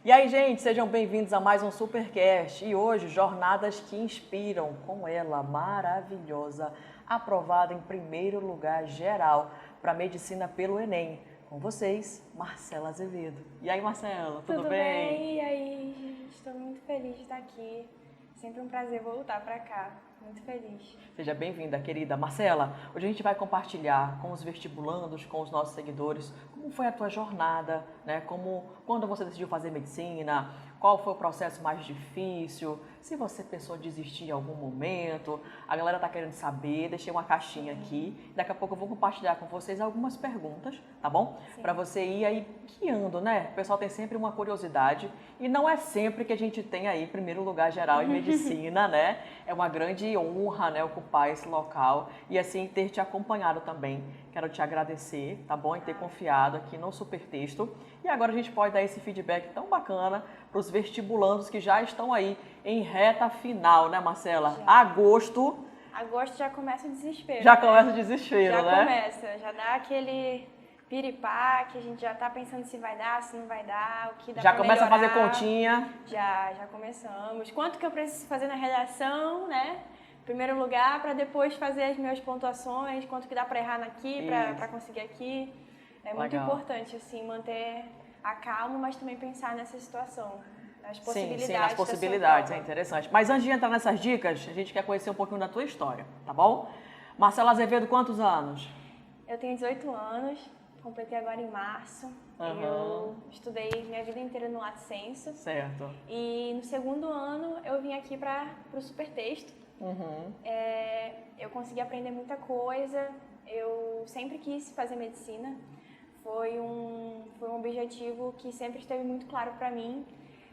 E aí, gente, sejam bem-vindos a mais um Supercast. E hoje, jornadas que inspiram, com ela, maravilhosa, aprovada em primeiro lugar geral para medicina pelo Enem. Com vocês, Marcela Azevedo. E aí, Marcela, tudo bem? Tudo bem? E aí, gente, estou muito feliz de estar aqui. Sempre um prazer voltar para cá. Muito feliz. Seja bem-vinda, querida. Marcela, hoje a gente vai compartilhar com os vestibulandos, com os nossos seguidores, como foi a tua jornada, né? Quando você decidiu fazer medicina, qual foi o processo mais difícil, se você pensou em desistir em algum momento. A galera tá querendo saber, deixei uma caixinha aqui. Daqui a pouco eu vou compartilhar com vocês algumas perguntas, tá bom? Para você ir aí guiando, né? O pessoal tem sempre uma curiosidade e não é sempre que a gente tem aí primeiro lugar geral em medicina, né? É uma grande honra, né, ocupar esse local e assim ter te acompanhado também. Quero te agradecer, tá bom? Em ter confiado aqui no Supertexto. E agora a gente pode dar esse feedback tão bacana para os vestibulandos que já estão aí em reta final, né, Marcela? Já. Agosto Já começa o desespero. já né? começa o desespero, Já né? começa, já dá aquele piripá que a gente já tá pensando se vai dar, se não vai dar, o que dá Já pra começa a fazer melhorar. continha. Já começamos. Quanto que eu preciso fazer na redação, né? Primeiro lugar, para depois fazer as minhas pontuações, quanto que dá para errar aqui, para conseguir aqui. É muito Legal. importante, assim, manter a calma, mas também pensar nessa situação, nas possibilidades. Sim, nas da possibilidades, sua é prova. interessante. Mas antes de entrar nessas dicas, a gente quer conhecer um pouquinho da tua história, tá bom? Marcela Azevedo, quantos anos? Eu tenho 18 anos, completei agora em março. Eu estudei minha vida inteira no Lato Sensu. Certo. E no segundo ano eu vim aqui para o Supertexto. Eu consegui aprender muita coisa. Eu sempre quis fazer medicina. Foi um objetivo que sempre esteve muito claro para mim.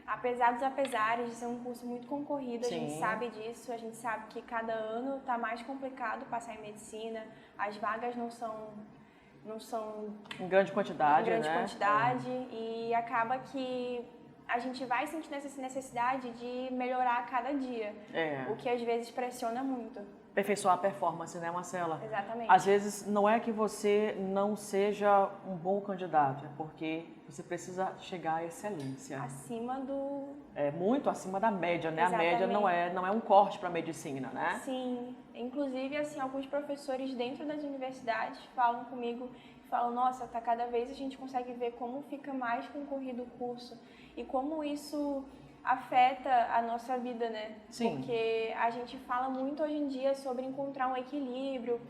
Apesar dos apesares de ser um curso muito concorrido, Sim. a gente sabe disso. A gente sabe que cada ano está mais complicado passar em medicina. As vagas não são Em grande quantidade, em grande né? quantidade e acaba que a gente vai sentindo essa necessidade de melhorar a cada dia, o que às vezes pressiona muito. Aperfeiçoar a performance, né, Marcela? Exatamente. Às vezes não é que você não seja um bom candidato, é porque você precisa chegar à excelência. Acima do... É muito acima da média, né? Exatamente. A média não é um corte para a medicina, né? Sim, inclusive assim, alguns professores dentro das universidades falam comigo, falam, nossa, tá cada vez a gente consegue ver como fica mais concorrido o curso e como isso afeta a nossa vida, né? Sim. Porque a gente fala muito hoje em dia sobre encontrar um equilíbrio.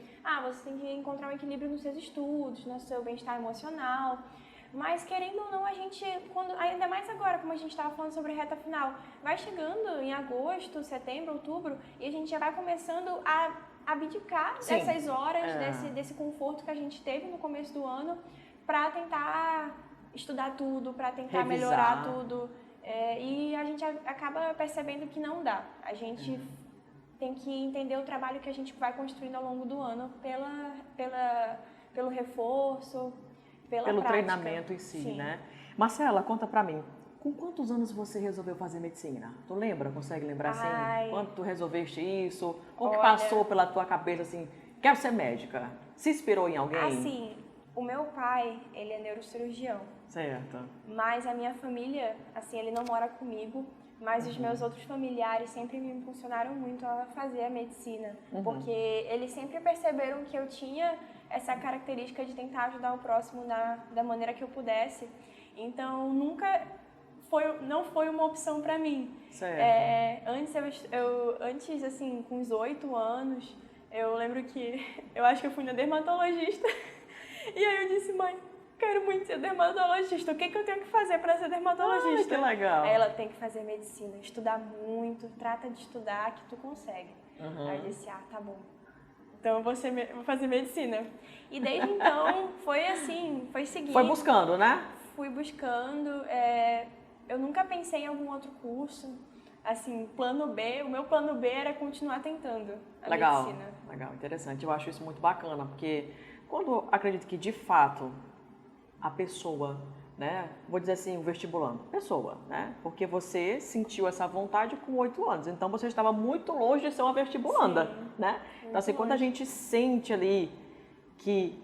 Você tem que encontrar um equilíbrio nos seus estudos, no seu bem-estar emocional. Mas, querendo ou não, a gente, ainda mais agora, como a gente estava falando sobre a reta final, vai chegando em agosto, setembro, outubro, e a gente já vai começando a abdicar dessas horas, desse conforto que a gente teve no começo do ano, para tentar estudar tudo, para tentar Revisar. melhorar tudo. E a gente acaba percebendo que não dá. A gente tem que entender o trabalho que a gente vai construindo ao longo do ano pelo reforço, pelo prática. Treinamento em si, Sim. né? Marcela, conta pra mim, com quantos anos você resolveu fazer medicina? Tu lembra? Consegue lembrar assim? Quando tu resolveste isso? Como que passou pela tua cabeça assim, quero ser médica? Se inspirou em alguém? Assim, o meu pai, ele é neurocirurgião. Certo. Mas a minha família, assim, ele não mora comigo, mas os meus outros familiares sempre me impulsionaram muito a fazer a medicina, porque eles sempre perceberam que eu tinha essa característica de tentar ajudar o próximo da maneira que eu pudesse. Então, não foi uma opção para mim. Certo. Antes, assim, com os 8 anos, eu lembro que eu acho que eu fui na dermatologista e aí eu disse, mãe, quero muito ser dermatologista. O que eu tenho que fazer para ser dermatologista? Que legal. Aí ela tem que fazer medicina, estudar muito, trata de estudar que tu consegue. Aí eu disse, tá bom. Então eu vou fazer medicina. E desde então foi assim, foi seguir. Foi buscando, né? Fui buscando. Eu nunca pensei em algum outro curso. Assim, o meu plano B era continuar tentando a medicina. Legal, interessante. Eu acho isso muito bacana, porque quando acredito que de fato a pessoa, né, vou dizer assim, o vestibulando, pessoa, né, porque você sentiu essa vontade com 8 anos, então você estava muito longe de ser uma vestibulanda, né? Então assim, quando a gente sente ali que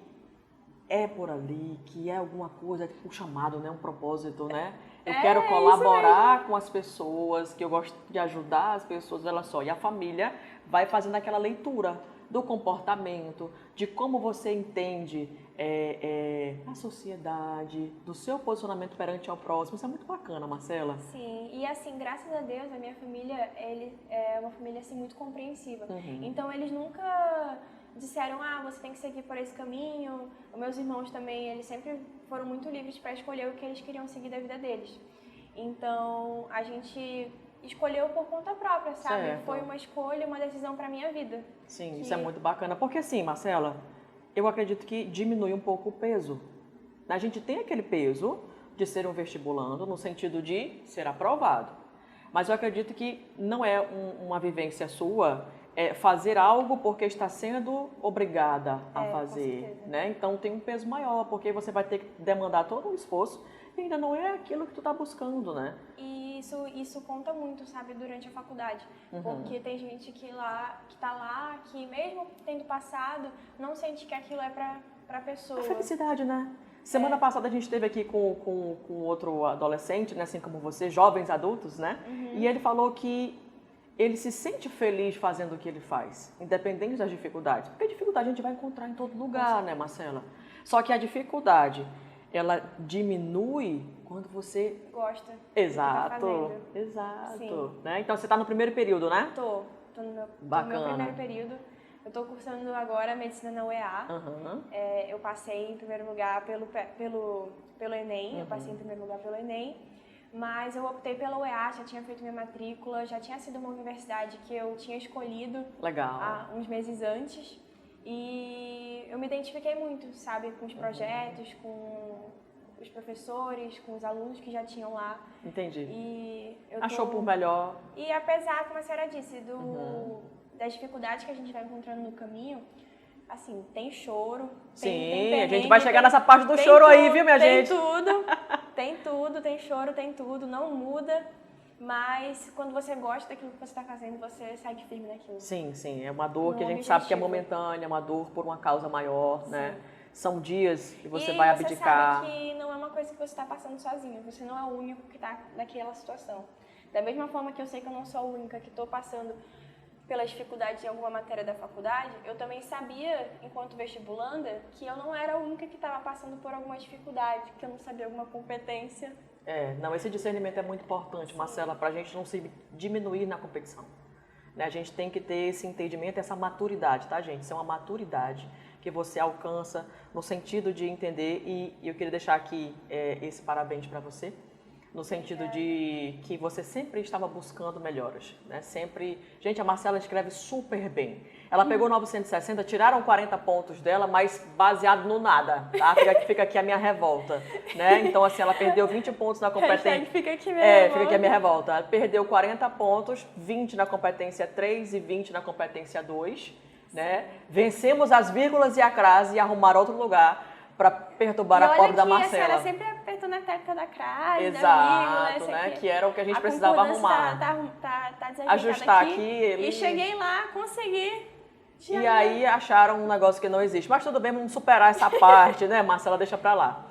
é por ali, que é alguma coisa, tipo um chamado, né, um propósito, né, Eu quero colaborar com as pessoas, que eu gosto de ajudar as pessoas, olha só. E a família vai fazendo aquela leitura do comportamento, de como você entende a sociedade, do seu posicionamento perante ao próximo. Isso é muito bacana, Marcela. Sim, e assim, graças a Deus, a minha família, ele é uma família assim muito compreensiva. Então eles nunca disseram, você tem que seguir por esse caminho. Os meus irmãos também, eles sempre foram muito livres para escolher o que eles queriam seguir da vida deles. Então a gente escolheu por conta própria, sabe? Certo. Foi uma escolha, uma decisão para minha vida. Sim, isso é muito bacana. Porque assim, Marcela, eu acredito que diminui um pouco o peso. A gente tem aquele peso de ser um vestibulando, no sentido de ser aprovado. Mas eu acredito que não é uma vivência sua fazer algo porque está sendo obrigada a fazer, né? Então tem um peso maior, porque você vai ter que demandar todo um esforço e ainda não é aquilo que tu está buscando, né? E isso conta muito, sabe, durante a faculdade. Porque tem gente que tá lá, que mesmo tendo passado, não sente que aquilo é pra pessoa. A felicidade, né? Semana passada a gente esteve aqui com outro adolescente, né, assim como você, jovens adultos, né? E ele falou que ele se sente feliz fazendo o que ele faz, independente das dificuldades. Porque a dificuldade a gente vai encontrar em todo lugar, né, Marcela? Só que a dificuldade, ela diminui quando você gosta. Exato, exato. Né? Então você está no primeiro período, né? Tô no meu primeiro período. Eu estou cursando agora medicina na UEA. Eu passei em primeiro lugar pelo Enem, eu passei em primeiro lugar pelo Enem. Mas eu optei pela UEA, já tinha feito minha matrícula, já tinha sido uma universidade que eu tinha escolhido há uns meses antes. E eu me identifiquei muito, sabe, com os projetos, com os professores, com os alunos que já tinham lá. Entendi. E Achou por melhor. E apesar, como a senhora disse, das dificuldades que a gente vai encontrando no caminho, assim, tem choro, tem perrengue, a gente vai chegar nessa parte do choro aí, viu, minha gente? Tem choro, tem tudo, não muda, mas quando você gosta daquilo que você está fazendo, você segue firme naquilo. Sim, é uma dor que a gente sabe que é momentânea, uma dor por uma causa maior, né? São dias que você vai abdicar. E você sabe que não é uma coisa que você está passando sozinho, você não é o único que está naquela situação. Da mesma forma que eu sei que eu não sou a única que estou passando pelas dificuldades em alguma matéria da faculdade, eu também sabia, enquanto vestibulanda, que eu não era a única que estava passando por alguma dificuldade, que eu não sabia alguma competência. Esse discernimento é muito importante, Marcela, para a gente não se diminuir na competição. Né? A gente tem que ter esse entendimento, essa maturidade, tá, gente? Isso é uma maturidade que você alcança no sentido de entender, e eu queria deixar aqui esse parabéns para você, no sentido de que você sempre estava buscando melhoras, né? Sempre... Gente, a Marcela escreve super bem. Ela pegou 960, tiraram 40 pontos dela, mas baseado no nada, tá? Fica aqui a minha revolta, né? Então, assim, ela perdeu 20 pontos na competência... Fica aqui minha revolta. Fica aqui a minha revolta. Ela perdeu 40 pontos, 20 na competência 3 e 20 na competência 2, né? Vencemos as vírgulas e a crase e arrumaram outro lugar para perturbar a pobre da Marcela. A senhora sempre apertou na tecla da crase, exato, da vírgula, né? Que era o que a gente precisava arrumar. Tá ajustar aqui. E cheguei lá, consegui. E aí acharam um negócio que não existe. Mas tudo bem, vamos superar essa parte, né, Marcela? Deixa pra lá.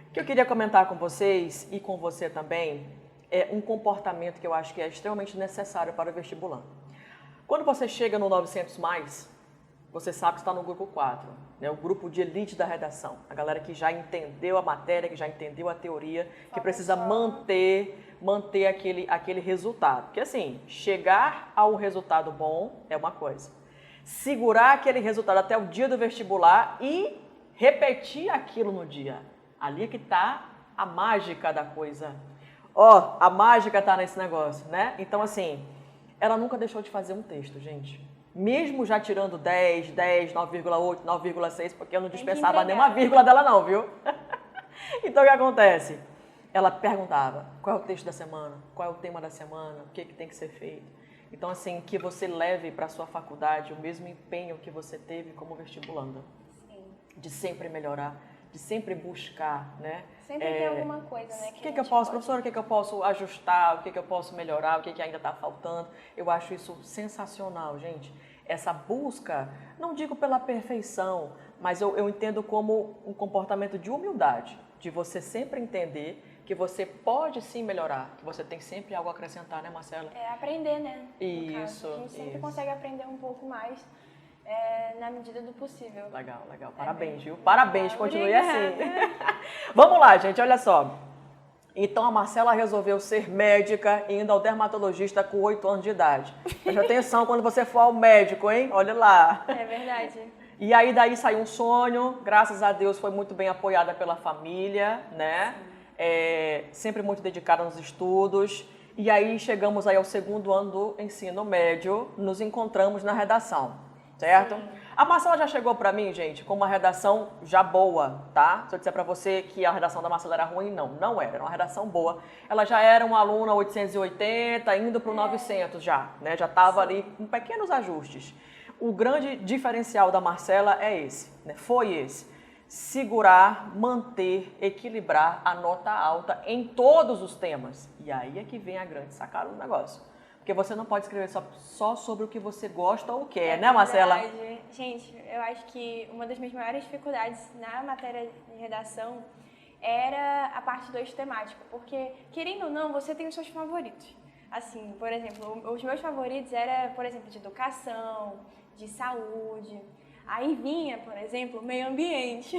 O que eu queria comentar com vocês e com você também é um comportamento que eu acho que é extremamente necessário para o vestibulando. Quando você chega no 900+, você sabe que está no grupo 4, né? O grupo de elite da redação. A galera que já entendeu a matéria, que já entendeu a teoria, que precisa manter aquele resultado. Porque assim, chegar ao resultado bom é uma coisa. Segurar aquele resultado até o dia do vestibular e repetir aquilo no dia. Ali é que está a mágica da coisa. A mágica está nesse negócio, né? Então assim, ela nunca deixou de fazer um texto, gente. Mesmo já tirando 10, 9,8, 9,6, porque eu não dispensava nenhuma vírgula dela não, viu? Então o que acontece? Ela perguntava, qual é o texto da semana? Qual é o tema da semana? O que tem que ser feito? Então assim, que você leve para a sua faculdade o mesmo empenho que você teve como vestibulanda. Sim. De sempre melhorar, de sempre buscar, né? Sempre tem alguma coisa, né? O que eu posso, professora, o que eu posso ajustar, o que eu posso melhorar, o que ainda está faltando. Eu acho isso sensacional, gente. Essa busca, não digo pela perfeição, mas eu entendo como um comportamento de humildade, de você sempre entender que você pode sim melhorar, que você tem sempre algo a acrescentar, né, Marcela? É aprender, né? Isso. A gente sempre consegue aprender um pouco mais na medida do possível. Legal, legal. Parabéns, viu? Parabéns, continue Obrigada. assim. Vamos lá, gente, olha só. Então a Marcela resolveu ser médica indo ao dermatologista com 8 anos de idade. Preste atenção quando você for ao médico, hein? Olha lá. É verdade. E aí daí saiu um sonho, graças a Deus foi muito bem apoiada pela família, né? Sempre muito dedicada nos estudos. E aí chegamos aí ao 2º ano do ensino médio, nos encontramos na redação, certo? Sim. A Marcela já chegou pra mim, gente, com uma redação já boa, tá? Se eu disser pra você que a redação da Marcela era ruim, não era uma redação boa. Ela já era uma aluna 880, indo pro 900 já, né? Já tava ali com pequenos ajustes. O grande diferencial da Marcela é esse, né? Foi esse. Segurar, manter, equilibrar a nota alta em todos os temas. E aí é que vem a grande sacada do negócio. Porque você não pode escrever só sobre o que você gosta ou quer, né, Marcela? Verdade. Gente, eu acho que uma das minhas maiores dificuldades na matéria de redação era a parte 2 temática. Porque, querendo ou não, você tem os seus favoritos. Assim, por exemplo, os meus favoritos eram, por exemplo, de educação, de saúde. Aí vinha, por exemplo, meio ambiente,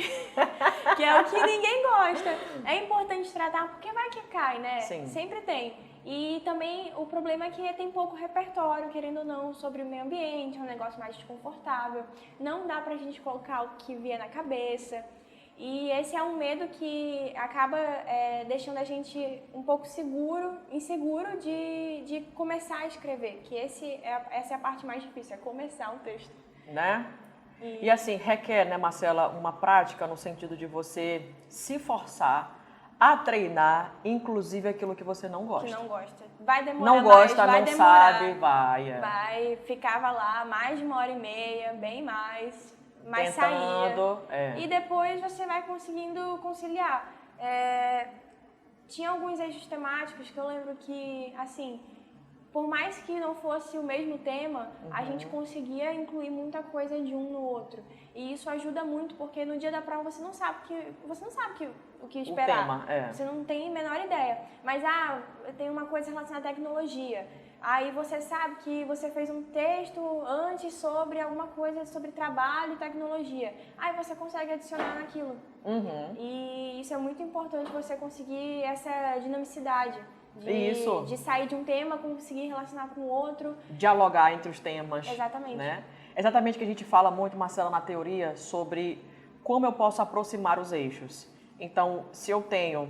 que é o que ninguém gosta. É importante tratar, porque vai que cai, né? Sim. Sempre tem. E também o problema é que tem pouco repertório, querendo ou não, sobre o meio ambiente, é um negócio mais desconfortável. Não dá pra gente colocar o que vier na cabeça. E esse é um medo que acaba deixando a gente um pouco inseguro de começar a escrever. Que essa é a parte mais difícil, é começar um texto. Né? E assim, requer, né, Marcela, uma prática no sentido de você se forçar a treinar, inclusive aquilo que você não gosta. Que não gosta. Vai demorar não gosta, mais, vai não demorar. sabe, vai. Vai, ficava lá mais de 1h30, bem mais, mas tentando, saía. E depois você vai conseguindo conciliar. Tinha alguns eixos temáticos que eu lembro que, assim, por mais que não fosse o mesmo tema, a gente conseguia incluir muita coisa de um no outro. E isso ajuda muito, porque no dia da prova você não sabe o que esperar. O tema, Você não tem a menor ideia. Mas, tem uma coisa relacionada à tecnologia. Aí você sabe que você fez um texto antes sobre alguma coisa sobre trabalho e tecnologia. Aí você consegue adicionar naquilo. E isso é muito importante, você conseguir essa dinamicidade. De sair de um tema, conseguir relacionar com o outro. Dialogar entre os temas. Exatamente. Né? Exatamente que a gente fala muito, Marcela, na teoria, sobre como eu posso aproximar os eixos. Então, se eu tenho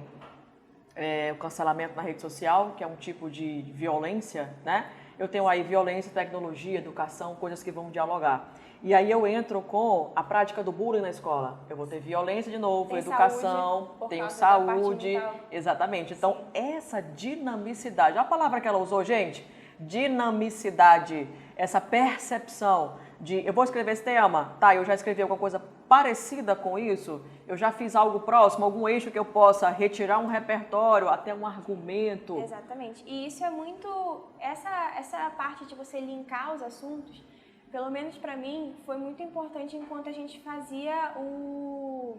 o cancelamento na rede social, que é um tipo de violência, né? Eu tenho aí violência, tecnologia, educação, coisas que vão dialogar. E aí eu entro com a prática do bullying na escola. Eu vou ter violência de novo, educação, tenho saúde. Exatamente. Então, essa dinamicidade, a palavra que ela usou, gente, dinamicidade, essa percepção de eu vou escrever esse tema, tá, eu já escrevi alguma coisa parecida com isso, eu já fiz algo próximo, algum eixo que eu possa retirar um repertório, até um argumento. Exatamente. E isso é muito, essa parte de você linkar os assuntos, pelo menos para mim, foi muito importante enquanto a gente fazia o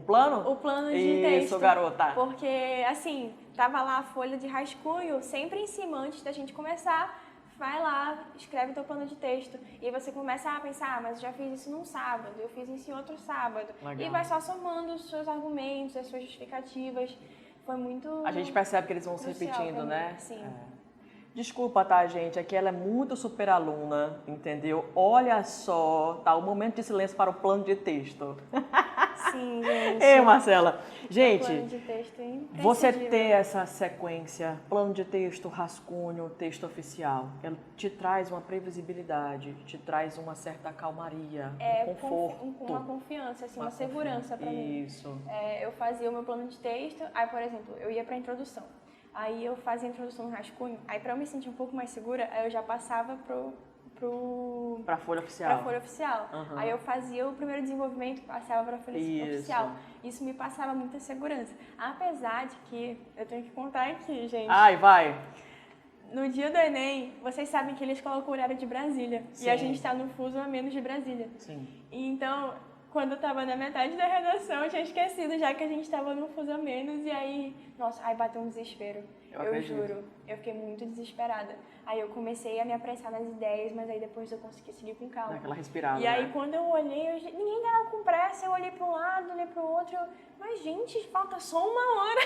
plano? O plano de texto. Isso, garota. Porque, assim, tava lá a folha de rascunho, sempre em cima, antes da gente começar, vai lá, escreve teu plano de texto. E você começa a pensar, mas eu já fiz isso num sábado, eu fiz isso em outro sábado. Legal. E vai só somando os seus argumentos, as suas justificativas. Foi muito... A gente percebe que eles vão se repetindo, né? Sim. Desculpa, tá, gente? Aqui ela é muito super aluna, entendeu? Olha só, tá? O momento de silêncio para o plano de texto. Sim, gente. Ei, Marcela. Gente, plano de texto é você ter essa sequência, plano de texto, rascunho, texto oficial, ela te traz uma previsibilidade, te traz uma certa calmaria, um conforto. Uma confiança, assim, uma segurança para mim. Isso. Eu fazia o meu plano de texto, aí, por exemplo, eu ia para a introdução. Aí eu fazia a introdução no rascunho, aí para eu me sentir um pouco mais segura, aí eu já passava pra folha oficial. Pra folha oficial. Aí eu fazia o primeiro desenvolvimento, passava pra folha oficial. Isso me passava muita segurança. Apesar de que, eu tenho que contar aqui, gente. Ai, vai. No dia do Enem, vocês sabem que eles colocam o horário de Brasília. Sim. E a gente tá no fuso a menos de Brasília. Sim. Então, quando eu tava na metade da redação, eu tinha esquecido já que a gente tava no fuso a menos. E aí, nossa, aí bateu um desespero. Eu juro, eu fiquei muito desesperada. Aí eu comecei a me apressar nas ideias, mas aí depois eu consegui seguir com calma. Daquela respirada, E aí, né? quando eu olhei, ninguém tava com pressa, eu olhei para um lado, olhei para o outro, mas gente, falta só 1 hora.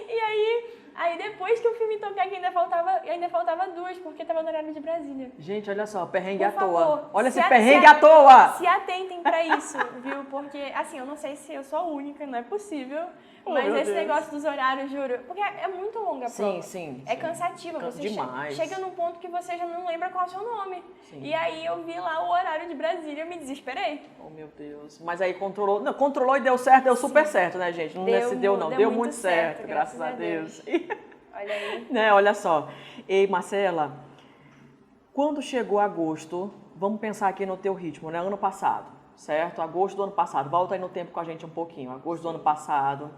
E aí depois que eu fui me tocar que ainda faltava 2, porque tava no horário de Brasília. Gente, olha só, perrengue à Por toa. favor, Olha esse perrengue à toa! Se atentem pra isso, viu? Porque, assim, eu não sei se eu sou a única, não é possível. Mas meu esse Deus. negócio dos horários, juro, porque é muito longa a prova. Sim. É cansativa. Você demais. chega num ponto que você já não lembra qual é o seu nome. Sim. E aí eu vi lá o horário de Brasília, eu me desesperei. Oh, meu Deus. Mas aí controlou. Não, controlou e deu certo, deu super certo, né, gente? Não deu muito certo, graças a Deus. Olha aí. Né, olha só. Ei, Marcela, quando chegou agosto, vamos pensar aqui no teu ritmo, né? Ano passado, certo? Agosto do ano passado. Volta aí no tempo com a gente um pouquinho. Agosto do ano passado.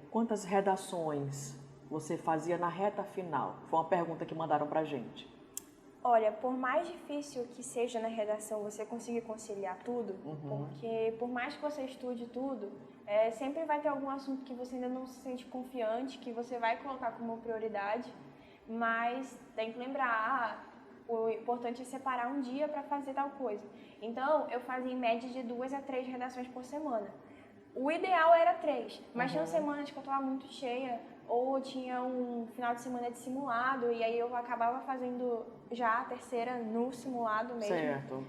Quantas redações você fazia na reta final? Foi uma pergunta que mandaram pra gente. Olha, por mais difícil que seja na redação você conseguir conciliar tudo, porque por mais que você estude tudo, sempre vai ter algum assunto que você ainda não se sente confiante, que você vai colocar como prioridade, mas tem que lembrar, o importante é separar um dia para fazer tal coisa. Então, eu fazia em média de 2 a 3 redações por semana. O ideal era 3, mas tinha semanas que eu estava muito cheia, ou tinha um final de semana de simulado, e aí eu acabava fazendo já a terceira no simulado mesmo. Certo.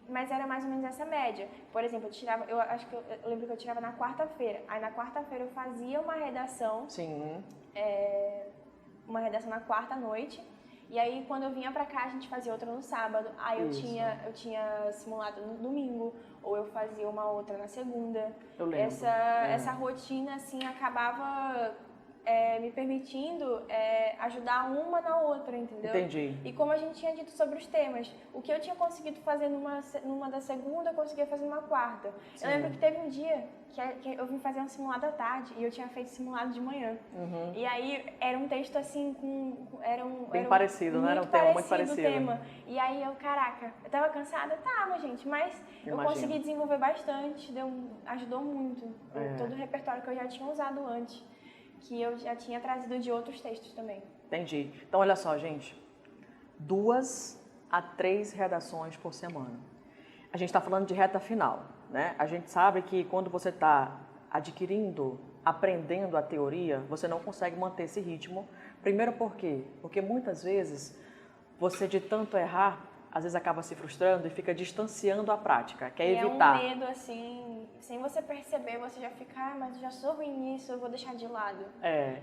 Mas era mais ou menos essa média. Por exemplo, eu lembro que eu tirava na quarta-feira. Aí na quarta-feira eu fazia uma redação. Sim. Uma redação na quarta noite. E aí, quando eu vinha pra cá, a gente fazia outra no sábado. Aí eu tinha simulado no domingo, ou eu fazia uma outra na segunda. Eu lembro. Essa rotina, assim, acabava me permitindo ajudar uma na outra, entendeu? Entendi. E como a gente tinha dito sobre os temas, o que eu tinha conseguido fazer numa da segunda, eu conseguia fazer numa quarta. Sim. Eu lembro que teve um dia que eu vim fazer um simulado à tarde e eu tinha feito simulado de manhã. E aí era um texto assim Bem parecido, né? Era um tema muito parecido. Tema. E aí caraca, eu tava cansada? Tava, gente, mas eu consegui desenvolver bastante, ajudou muito. Todo o repertório que eu já tinha usado antes, que eu já tinha trazido de outros textos também. Entendi. Então, olha só, gente. 2 a 3 redações por semana. A gente está falando de reta final, né? A gente sabe que quando você está aprendendo a teoria, você não consegue manter esse ritmo. Primeiro por quê? Porque muitas vezes você, de tanto errar, às vezes acaba se frustrando e fica distanciando a prática, quer evitar. É um medo, assim, sem você perceber, você já fica, mas eu já sou ruim nisso, eu vou deixar de lado.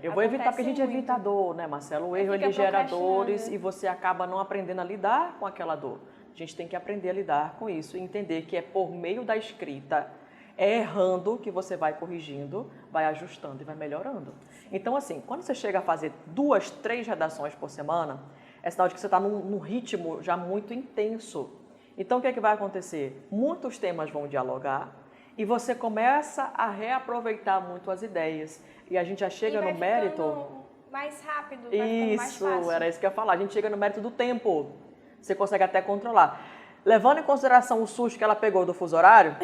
Eu vou evitar porque a gente evita a dor, né, Marcelo? O erro, ele gera dores e você acaba não aprendendo a lidar com aquela dor. A gente tem que aprender a lidar com isso e entender que é por meio da escrita, errando, que você vai corrigindo, vai ajustando e vai melhorando. Então, assim, quando você chega a fazer 2, 3 redações por semana, é sinal de que você está num ritmo já muito intenso. Então, o que é que vai acontecer? Muitos temas vão dialogar e você começa a reaproveitar muito as ideias. E a gente já chega no mérito... mais rápido, vai ficando mais fácil. Isso, era isso que eu ia falar. A gente chega no mérito do tempo. Você consegue até controlar. Levando em consideração o susto que ela pegou do fuso horário,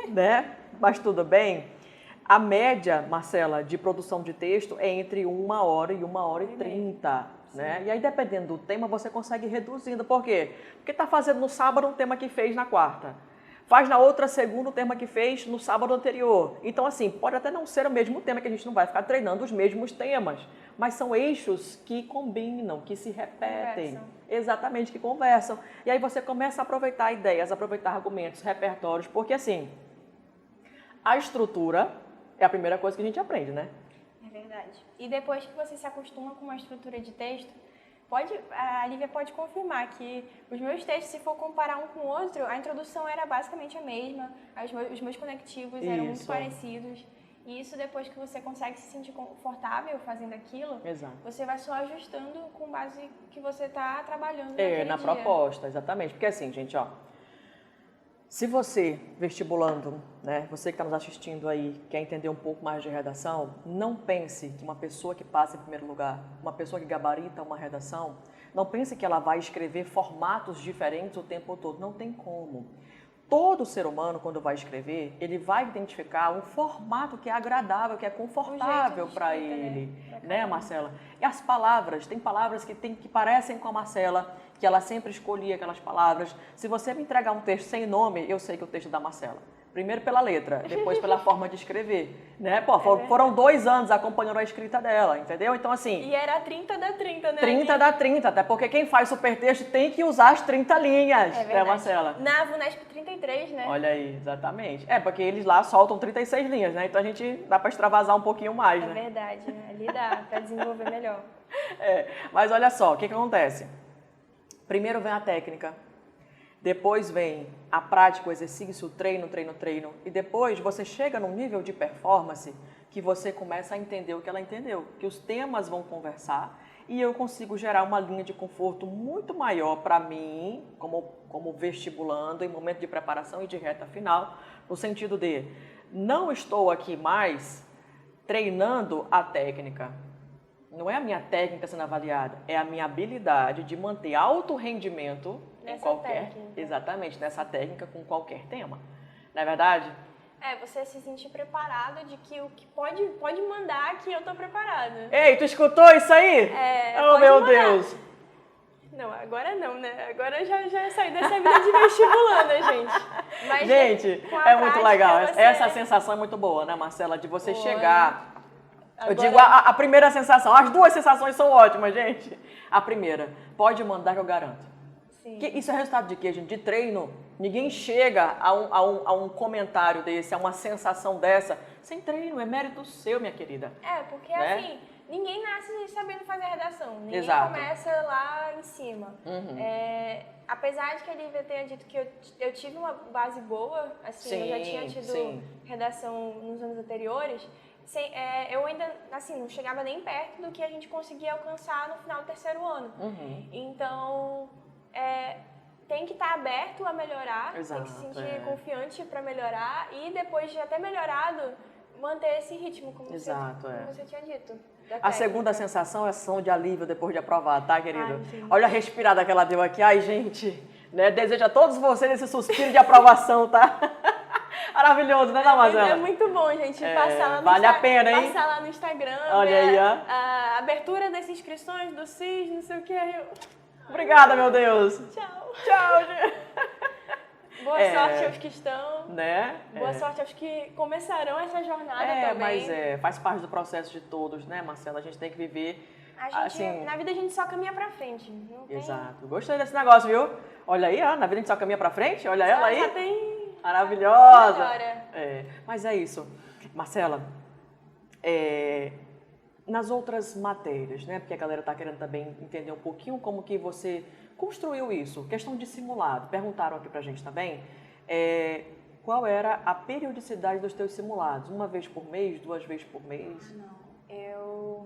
né? Mas tudo bem. A média, Marcela, de produção de texto é entre 1 hora e 1h30. Né? E aí, dependendo do tema, você consegue ir reduzindo. Por quê? Porque está fazendo no sábado um tema que fez na quarta. Faz na outra segunda o tema que fez no sábado anterior. Então, assim, pode até não ser o mesmo tema, que a gente não vai ficar treinando os mesmos temas. Mas são eixos que combinam, que se repetem. Conversam. Exatamente, que conversam. E aí você começa a aproveitar ideias, aproveitar argumentos, repertórios. Porque, assim, a estrutura é a primeira coisa que a gente aprende, né? É verdade. E depois que você se acostuma com uma estrutura de texto, a Lívia pode confirmar que os meus textos, se for comparar um com o outro, a introdução era basicamente a mesma, os meus conectivos eram muito parecidos. E isso, depois que você consegue se sentir confortável fazendo aquilo, você vai só ajustando com base que você está trabalhando naquele na dia. proposta, exatamente. Porque assim, gente, ó, Se você, vestibulando, né, você que está nos assistindo aí, quer entender um pouco mais de redação, não pense que uma pessoa que passa em primeiro lugar, uma pessoa que gabarita uma redação, não pense que ela vai escrever formatos diferentes o tempo todo. Não tem como. Todo ser humano, quando vai escrever, ele vai identificar um formato que é agradável, que é confortável para ele, né, Marcela? E as palavras, tem palavras que parecem com a Marcela, que ela sempre escolhia aquelas palavras. Se você me entregar um texto sem nome, eu sei que é o texto é da Marcela. Primeiro pela letra, depois pela forma de escrever, né? Pô, foram 2 anos acompanhando a escrita dela, entendeu? Então, assim... E era 30 da 30, né? 30 da 30, até porque quem faz supertexto tem que usar as 30 linhas, né, Marcela? Na VUNESP 33, né? Olha aí, exatamente. Porque eles lá soltam 36 linhas, né? Então a gente dá para extravasar um pouquinho mais, né? É verdade, né? Ali dá para desenvolver melhor. Mas olha só, o que acontece? Primeiro vem a técnica, depois vem a prática, o exercício, o treino, e depois você chega num nível de performance que você começa a entender o que ela entendeu, que os temas vão conversar e eu consigo gerar uma linha de conforto muito maior para mim, como vestibulando, em momento de preparação e de reta final, no sentido de não estou aqui mais treinando a técnica. Não é a minha técnica sendo avaliada, é a minha habilidade de manter alto rendimento em qualquer... técnica. Exatamente, nessa técnica com qualquer tema. Não é verdade? Você se sentir preparado de que o que pode mandar que eu tô preparado. Ei, tu escutou isso aí? Oh, meu mandar. Deus! Não, agora não, né? Agora já saí dessa vida de vestibulanda, gente. Mas gente, é muito legal. Essa sensação é muito boa, né, Marcela? De você chegar... Agora... Eu digo a primeira sensação. As duas sensações são ótimas, gente. A primeira, pode mandar que eu garanto. Sim. Isso é resultado de quê, gente? De treino. Ninguém chega a um comentário desse, a uma sensação dessa, sem treino. É mérito seu, minha querida. Porque né? assim, ninguém nasce sabendo fazer redação. Ninguém Exato. começa lá em cima. Uhum. Apesar de que ele tenha dito que eu tive uma base boa, assim, sim, eu já tinha tido redação nos anos anteriores, eu ainda, assim, não chegava nem perto do que a gente conseguia alcançar no final do 3º ano. Uhum. Então, tem que estar aberto a melhorar, Exato, tem que se sentir confiante para melhorar e depois de até melhorado, manter esse ritmo, como você tinha dito. A segunda sensação é ação de alívio depois de aprovar, tá, querido? Ai, olha a respirada que ela deu aqui. Ai, gente, né? Desejo a todos vocês esse suspiro de aprovação, tá? Maravilhoso, né, Marcela? É muito bom, gente, passar lá no vale a pena, hein? Passar lá no Instagram, olha aí, a abertura das inscrições do CIS, não sei o que. Obrigada, meu Deus. Tchau. Tchau, gente. Boa sorte aos que estão. Né? Boa sorte aos que começarão essa jornada também. Mas faz parte do processo de todos, né, Marcela? A gente tem que viver... Na vida a gente só caminha pra frente. Não tem... Exato. Gostei desse negócio, viu? Olha aí, na vida a gente só caminha pra frente. Olha ela aí. Já tem... Maravilhosa. Mas é isso. Marcela, nas outras matérias, né? Porque a galera tá querendo também entender um pouquinho como que você construiu isso. Questão de simulado. Perguntaram aqui pra gente também. Qual era a periodicidade dos teus simulados? 1 vez por mês, 2 vezes por mês? Não,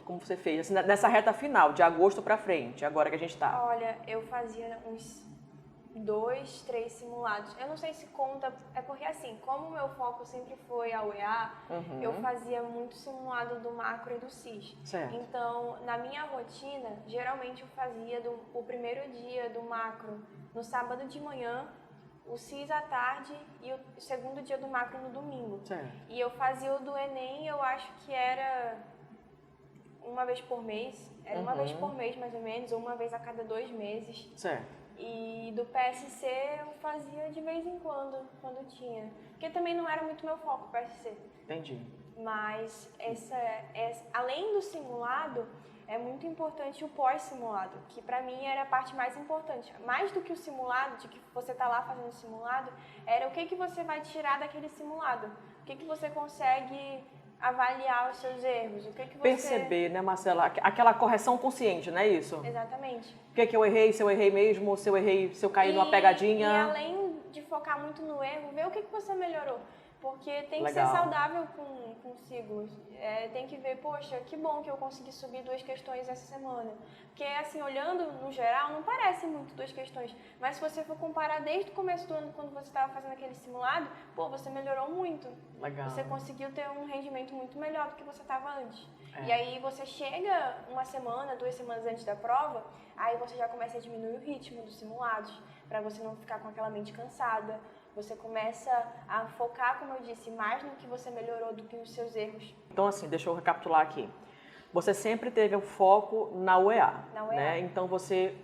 Como você fez? Assim, nessa reta final, de agosto pra frente, agora que a gente tá. Olha, eu fazia uns 2, 3 simulados. Eu não sei se conta, porque assim, como o meu foco sempre foi a UEA, eu fazia muito simulado do macro e do CIS. Certo. Então, na minha rotina, geralmente eu fazia o primeiro dia do macro no sábado de manhã, o CIS à tarde e o segundo dia do macro no domingo. Certo. E eu fazia o do Enem, eu acho que era 1 vez por mês. Era 1 vez por mês, mais ou menos, ou 1 vez a cada 2 meses. Certo. E do PSC eu fazia de vez em quando tinha. Porque também não era muito meu foco, o PSC. Entendi. Mas além do simulado, é muito importante o pós-simulado, que pra mim era a parte mais importante. Mais do que o simulado, de que você tá lá fazendo o simulado, era o que você vai tirar daquele simulado. O que você consegue avaliar os seus erros, o que você... Perceber, né, Marcela? Aquela correção consciente, não é isso? Exatamente. O que eu errei, se eu errei mesmo, se eu caí numa pegadinha. E além de focar muito no erro, ver o que você melhorou. Porque tem que Legal. ser saudável consigo. Tem que ver, poxa, que bom que eu consegui subir 2 questões essa semana. Porque, assim, olhando no geral, não parece muito 2 questões. Mas se você for comparar desde o começo do ano, quando você estava fazendo aquele simulado, pô, você melhorou muito. Legal. Você conseguiu ter um rendimento muito melhor do que você estava antes. É. E aí você chega 1 semana, 2 semanas antes da prova, aí você já começa a diminuir o ritmo dos simulados, para você não ficar com aquela mente cansada. Você começa a focar, como eu disse, mais no que você melhorou do que nos seus erros. Então, assim, deixa eu recapitular aqui. Você sempre teve o foco na UEA, Na UEA. né? Então, você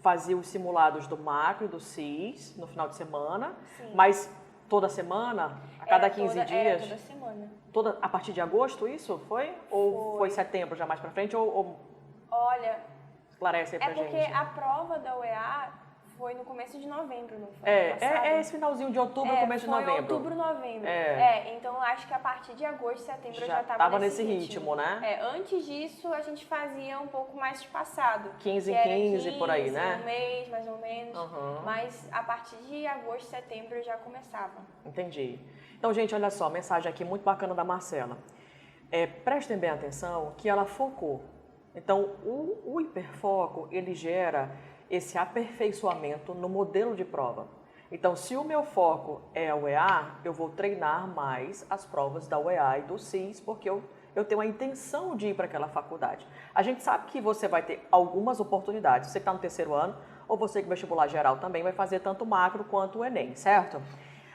fazia os simulados do macro e do CIS no final de semana, Sim. mas toda semana, a cada 15 dias? Toda semana. A partir de agosto, isso foi? Ou foi setembro, já mais pra frente? Olha, esclarece aí pra porque gente. a prova da UEFA foi no começo de novembro, não foi? É esse finalzinho de outubro, começo de novembro. Foi outubro, novembro. Então acho que a partir de agosto, setembro eu já estava nesse ritmo, né? Antes disso, a gente fazia um pouco mais espaçado. 15 em 15, por aí, né? Um mês, mais ou menos. Uhum. Mas a partir de agosto, setembro eu já começava. Entendi. Então, gente, olha só, mensagem aqui muito bacana da Marcela. Prestem bem atenção que ela focou. Então, o hiperfoco, ele gera esse aperfeiçoamento no modelo de prova. Então, se o meu foco é a UEA, eu vou treinar mais as provas da UEA e do CIS, porque eu tenho a intenção de ir para aquela faculdade. A gente sabe que você vai ter algumas oportunidades. Você que está no terceiro ano, ou você que é vestibular geral também vai fazer tanto o macro quanto o Enem, certo?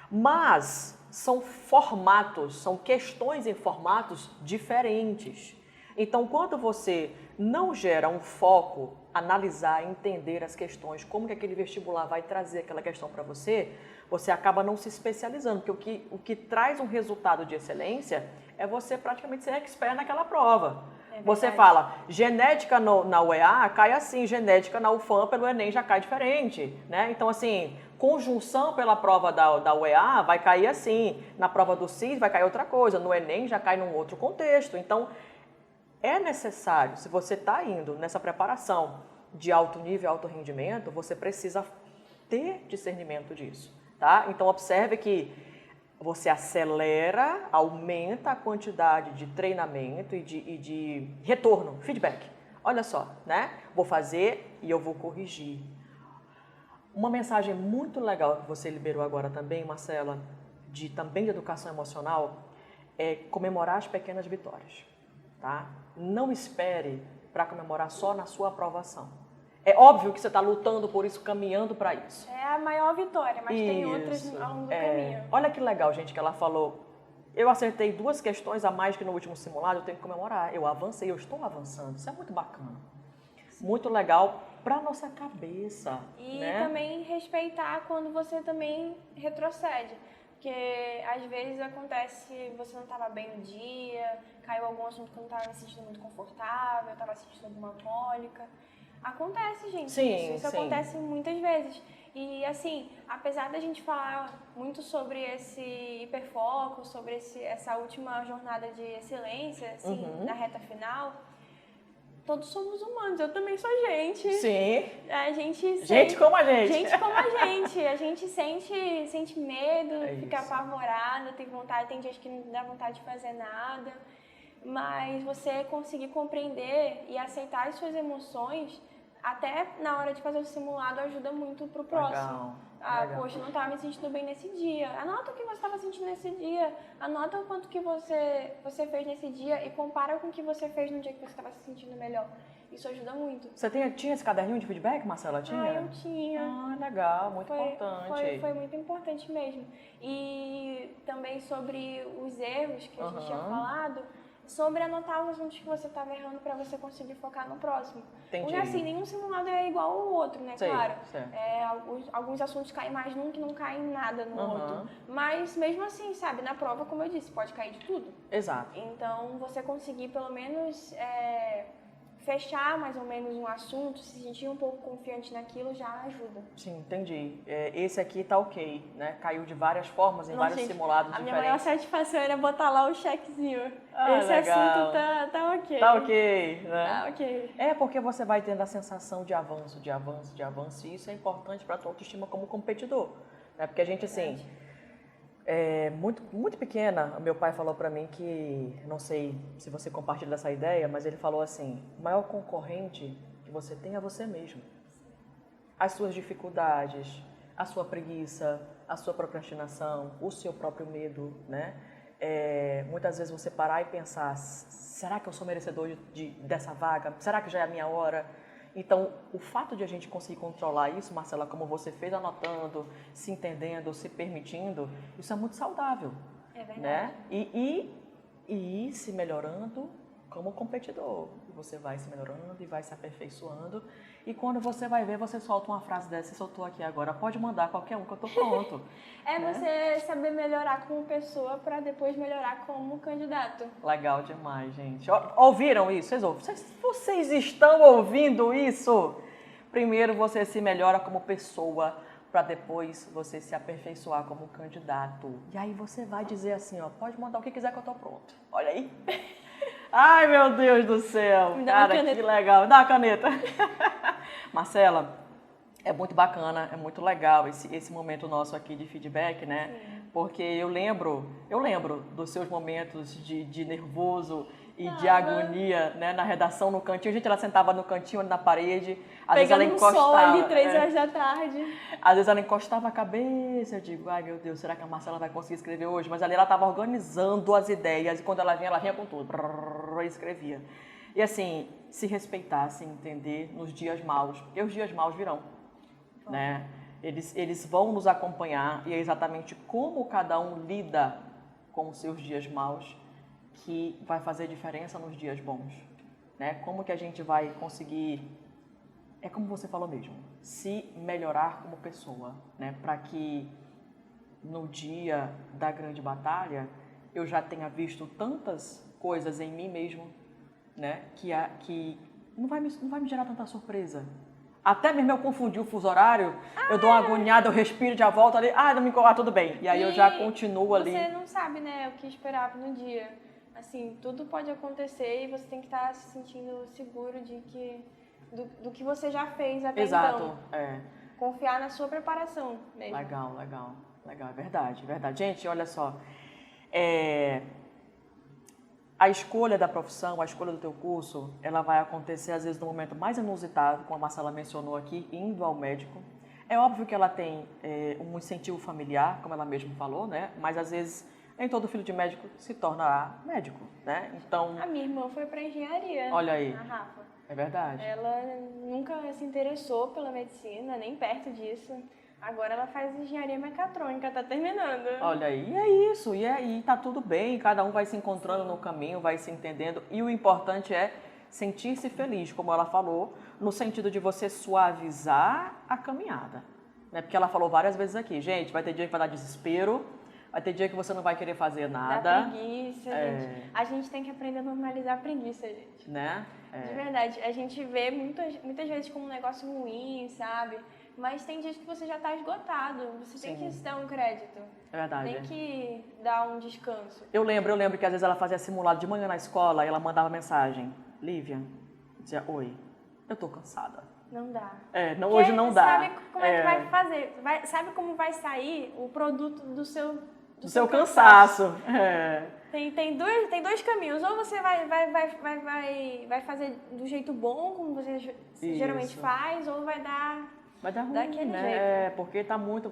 Mas são formatos, são questões em formatos diferentes. Então, quando você não gera um foco, analisar, entender as questões, como que aquele vestibular vai trazer aquela questão para você, você acaba não se especializando, porque o que traz um resultado de excelência é você praticamente ser expert naquela prova. Você fala, genética na UEA cai assim, genética na UFAM pelo Enem já cai diferente, né? Então, assim, conjunção pela prova da UEA vai cair assim, na prova do CIS vai cair outra coisa, no Enem já cai num outro contexto. Então, é necessário, se você está indo nessa preparação de alto nível, alto rendimento, você precisa ter discernimento disso, tá? Então, observe que você acelera, aumenta a quantidade de treinamento e de retorno, feedback. Olha só, né? Vou fazer e eu vou corrigir. Uma mensagem muito legal que você liberou agora também, Marcela, também de educação emocional, é comemorar as pequenas vitórias, tá? Não espere para comemorar só na sua aprovação. É óbvio que você está lutando por isso, caminhando para isso. É a maior vitória, mas tem outras ao longo do caminho. Olha que legal, gente, que ela falou. Eu acertei 2 questões a mais que no último simulado, eu tenho que comemorar. Eu avancei, eu estou avançando. Isso é muito bacana. Muito legal para nossa cabeça. E né? também respeitar quando você também retrocede. Porque às vezes acontece, você não estava bem no dia, caiu algum assunto que eu não estava me sentindo muito confortável, eu estava sentindo alguma cólica. Acontece, gente. Sim, isso acontece muitas vezes. E assim, apesar da gente falar muito sobre esse hiperfoco, sobre essa última jornada de excelência, assim, na reta final, todos somos humanos. Eu também sou gente. Sim. Gente como a gente. Gente como a gente. A gente sente medo, fica apavorada, tem dias que não dá vontade de fazer nada. Mas você conseguir compreender e aceitar as suas emoções, até na hora de fazer o simulado, ajuda muito pro próximo. Legal. Poxa, eu não estava me sentindo bem nesse dia. Anota o que você estava sentindo nesse dia. Anota o quanto que você fez nesse dia e compara com o que você fez no dia que você estava se sentindo melhor. Isso ajuda muito. Você tinha esse caderninho de feedback, Marcela? Tinha? Eu tinha. Legal, muito importante. Foi muito importante mesmo. E também sobre os erros que a gente tinha falado, sobre anotar os assuntos que você estava errando para você conseguir focar no próximo. Entendi. Porque assim, nenhum simulado é igual ao outro, né? Sei, claro. certo. Alguns assuntos caem mais num que não caem nada no outro. Mas mesmo assim, sabe, na prova, como eu disse, pode cair de tudo. Exato. Então, você conseguir pelo menos fechar mais ou menos um assunto, se sentir um pouco confiante naquilo, já ajuda. Sim, entendi. Esse aqui tá ok, né? Caiu de várias formas, em vários simulados diferentes. A minha maior satisfação era botar lá o checkzinho. Esse legal. assunto tá ok. Tá ok, né? Tá ok. Porque você vai tendo a sensação de avanço, e isso é importante para a tua autoestima como competidor. Né? Porque a gente, assim, Muito pequena, meu pai falou para mim que, não sei se você compartilha dessa ideia, mas ele falou assim, o maior concorrente que você tem é você mesmo. As suas dificuldades, a sua preguiça, a sua procrastinação, o seu próprio medo, né? Muitas vezes você parar e pensar, será que eu sou merecedor dessa vaga? Será que já é a minha hora? Então, o fato de a gente conseguir controlar isso, Marcela, como você fez, anotando, se entendendo, se permitindo, isso é muito saudável. É verdade. Né? E ir se melhorando como competidor. Você vai se melhorando e vai se aperfeiçoando. E quando você vai ver, você solta uma frase dessa, você soltou aqui agora, pode mandar qualquer um que eu tô pronto. Né? Você saber melhorar como pessoa para depois melhorar como candidato. Legal demais, gente. Ouviram isso? Vocês estão ouvindo isso? Primeiro você se melhora como pessoa, para depois você se aperfeiçoar como candidato. E aí você vai dizer assim, ó, pode mandar o que quiser que eu tô pronto. Olha aí. Ai, meu Deus do céu. Cara, que legal. Me dá uma caneta. Marcela, é muito bacana, é muito legal esse momento nosso aqui de feedback, né? Sim. Porque eu lembro dos seus momentos de nervoso e de agonia, né? Na redação, no cantinho. A gente, ela sentava no cantinho, ali na parede. Às vezes ela encostava. Sol ali, 3 horas da tarde. Às vezes ela encostava a cabeça. Eu digo, ai meu Deus, será que a Marcela vai conseguir escrever hoje? Mas ali ela estava organizando as ideias. E quando ela vinha com tudo. E escrevia. E assim, se respeitar, se entender nos dias maus. Porque os dias maus virão, né? Eles vão nos acompanhar e é exatamente como cada um lida com os seus dias maus que vai fazer diferença nos dias bons, né? Como que a gente vai conseguir, é como você falou mesmo, se melhorar como pessoa, né? Para que no dia da grande batalha eu já tenha visto tantas coisas em mim mesmo, né? Que não vai me gerar tanta surpresa. Até mesmo eu confundi o fuso horário, eu dou uma agoniada, eu respiro, já volto ali, não me encolar, tudo bem. E aí eu já continuo ali. Você não sabe, né, o que esperar no dia. Assim, tudo pode acontecer e você tem que estar se sentindo seguro do que você já fez até então. Exato, Confiar na sua preparação mesmo. Legal, é verdade. Gente, olha só, a escolha da profissão, a escolha do teu curso, ela vai acontecer às vezes no momento mais inusitado, como a Marcela mencionou aqui, indo ao médico. É óbvio que ela tem um incentivo familiar, como ela mesma falou, né? Mas às vezes nem todo filho de médico se torna médico, né? Então, a minha irmã foi para engenharia. Olha aí. A Rafa. É verdade. Ela nunca se interessou pela medicina, nem perto disso. Agora ela faz engenharia mecatrônica, tá terminando. Olha aí, e é isso, e aí tá tudo bem, cada um vai se encontrando no caminho, vai se entendendo, e o importante é sentir-se feliz, como ela falou, no sentido de você suavizar a caminhada, né? Porque ela falou várias vezes aqui, gente, vai ter dia que vai dar desespero, vai ter dia que você não vai querer fazer nada. Dá preguiça, gente. A gente tem que aprender a normalizar a preguiça, gente. Né? De verdade, a gente vê muitas vezes como um negócio ruim, sabe? Mas tem dias que você já está esgotado, você tem que se dar um crédito. É verdade. Tem que dar um descanso. Eu lembro que às vezes ela fazia simulado de manhã na escola e ela mandava mensagem. Lívia, dizia, oi, eu tô cansada. Não dá. Hoje não dá. Sabe como é que vai fazer? Sabe como vai sair o produto do seu cansaço. Tem dois caminhos. Ou você vai fazer do jeito bom, como você geralmente faz, ou vai dar... Vai dar ruim, daquele né? jeito. Porque tá muito...